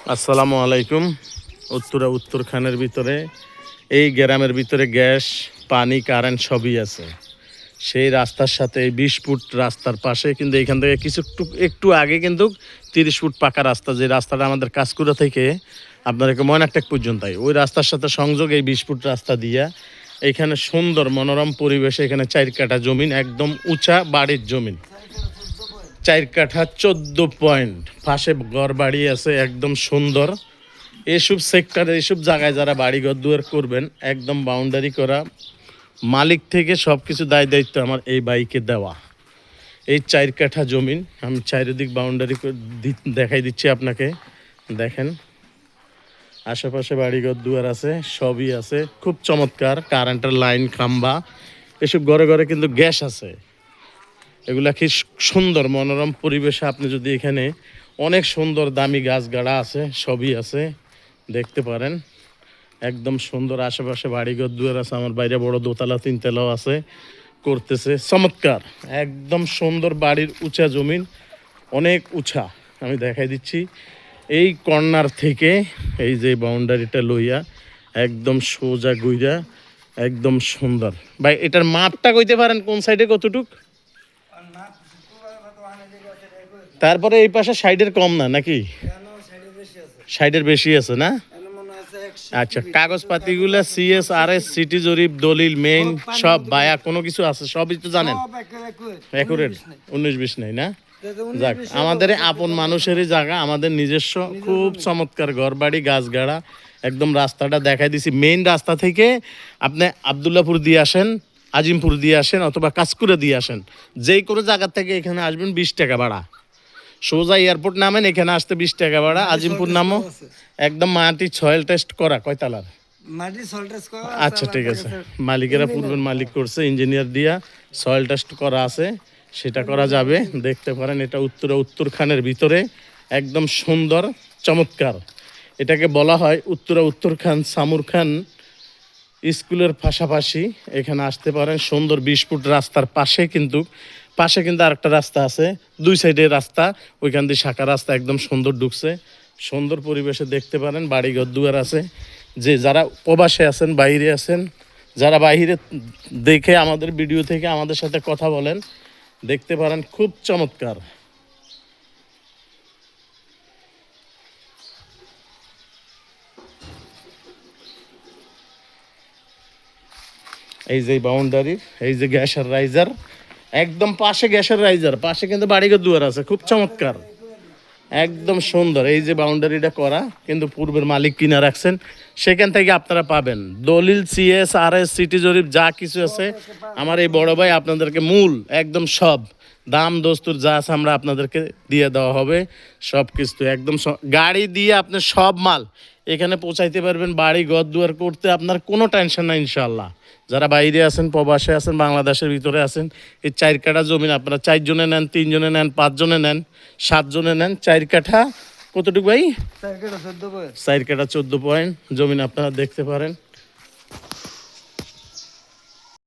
আসসালামু আলাইকুম। উত্তরখানের ভিতরে এই গ্রামের ভিতরে গ্যাস, পানি, কারেন্ট সবই আছে। সেই রাস্তার সাথে এই 20 ফুট রাস্তার পাশে কিন্তু এখান থেকে একটু আগে কিন্তু 30 ফুট পাকা রাস্তা, যে রাস্তাটা আমাদের কাজকুড়া থেকে আপনাদেরকে ময়নাকটেক পর্যন্ত, ওই রাস্তার সাথে সংযোগ এই 20 ফুট রাস্তা দিয়া এখানে সুন্দর মনোরম পরিবেশে এখানে 4 কাঠা জমিন, একদম উঁচা বাড়ির জমিন, 4 কাঠা 14 পয়েন্ট, পাশে ঘর বাড়ি আছে একদম সুন্দর। এইসব সেক্টরে এইসব জায়গায় যারা বাড়িঘর দুয়ার করবেন, একদম বাউন্ডারি করা, মালিক থেকে সব কিছু দায় দায়িত্ব আমার এই বাইকে দেওয়া। এই 4 কাঠা জমিন আমি চারিদিক বাউন্ডারি দেখাই দিচ্ছি আপনাকে। দেখেন আশেপাশে বাড়িঘর দুয়ার আছে, সবই আছে, খুব চমৎকার। কারেন্টের লাইন, খাম্বা, এসব ঘরে ঘরে কিন্তু গ্যাস আছে। এগুলা কি সুন্দর মনোরম পরিবেশে আপনি যদি এখানে অনেক সুন্দর দামি গাছ গাড়া আছে, সবই আছে, দেখতে পারেন। একদম সুন্দর আশেপাশে বাড়িঘর দুয়ার আছে, আমার বাইরে বড় দোতলা তিনতলাও আছে, করতেছে চমৎকার। একদম সুন্দর বাড়ির উঁচা জমিন, অনেক উঁচা। আমি দেখাই দিচ্ছি এই কর্নার থেকে এই যে বাউন্ডারিটা লইয়া একদম সোজা গুইরা একদম সুন্দর। ভাই এটার মাপটা কইতে পারেন কোন সাইডে কতটুক? তারপরে এই পাশে সাইডের কম না নাকি? সাইডের বেশি আছে না? আচ্ছা, কাগজপাতিগুলো CSRS, সিটি জরিপ, দলিল, মেইন সব বায়া কোনো কিছু আছে, সবই তো জানেন? একুরেট 19-20 নেই না? যাক, আমাদের আপন মানুষেরই জায়গা, আমাদের নিজস্ব খুব চমৎকার ঘর বাড়ি, গাছগাড়া, একদম রাস্তাটা দেখাই দিছি। মেইন রাস্তা থেকে আপনি আবদুল্লাপুর দিয়ে আসেন, আজিমপুর দিয়ে আসেন, অথবা কাজকুড়া দিয়ে আসেন, যেই কোনো জায়গা থেকে এখানে আসবেন 20 টাকা ভাড়া। সোজা এয়ারপোর্ট নামেন, এখানে আসতে 20 টাকা ভাড়া। আজিমপুর নামো, একদম মাটি সয়েল টেস্ট করা। কয়তালার? আচ্ছা ঠিক আছে, মালিকেরা পূর্বের মালিক করছে, ইঞ্জিনিয়ার দিয়া সয়েল টেস্ট করা আছে, সেটা করা যাবে। দেখতে পারেন এটা উত্তরখানের ভিতরে একদম সুন্দর চমৎকার। এটাকে বলা হয় উত্তরখান সামুর খান স্কুলের পাশাপাশি এখানে আসতে পারেন। সুন্দর 20 ফুট রাস্তার পাশে কিন্তু আরেকটা রাস্তা আছে, দুই সাইডে রাস্তা, ওইখান দিয়ে শাখা রাস্তা, একদম সুন্দর ঢুকছে। সুন্দর পরিবেশে দেখতে পারেন, বাড়িঘর দুয়ার আছে। যে যারা প্রবাসে আছেন, বাইরে আছেন, যারা বাইরে দেখে আমাদের ভিডিও থেকে আমাদের সাথে কথা বলেন, দেখতে পারেন খুব চমৎকার। এই যে বাউন্ডারি, এই যে গ্যাসের রাইজার, একদম পাশে গ্যাসের রাইজার, পাশে কিন্তু বাড়িঘর দুয়ার আছে, খুব চমৎকার, একদম সুন্দর। এই যে বাউন্ডারিটা করা কিন্তু পূর্বের মালিক কিনা রাখছেন, সেখান থেকে আপনারা পাবেন দলিল, CSRS, সিটি জরিপ, যা কিছু আছে আমার এই বড় ভাই আপনাদেরকে মূল একদম সব দাম দস্তুর যা আছে আমরা আপনাদেরকে দিয়ে দেওয়া হবে। সব কিছু একদম গাড়ি দিয়ে আপনি সব মাল এখানে পৌঁছাইতে পারবেন। বাড়ি ঘর দুয়ার করতে আপনার কোনো টেনশন নাই ইনশাল্লাহ। যারা বাইরে আছেন, প্রবাসে আছেন, বাংলাদেশের ভিতরে আছেন, এই 4 কাঠা জমিন আপনারা 4 জনে নেন, 3 জনে নেন, 5 জনে নেন, 7 জনে নেন, 4 কাঠা কতটুকু ভাই? 4 কাঠা 14 পয়েন্ট জমিন আপনারা দেখতে পারেন।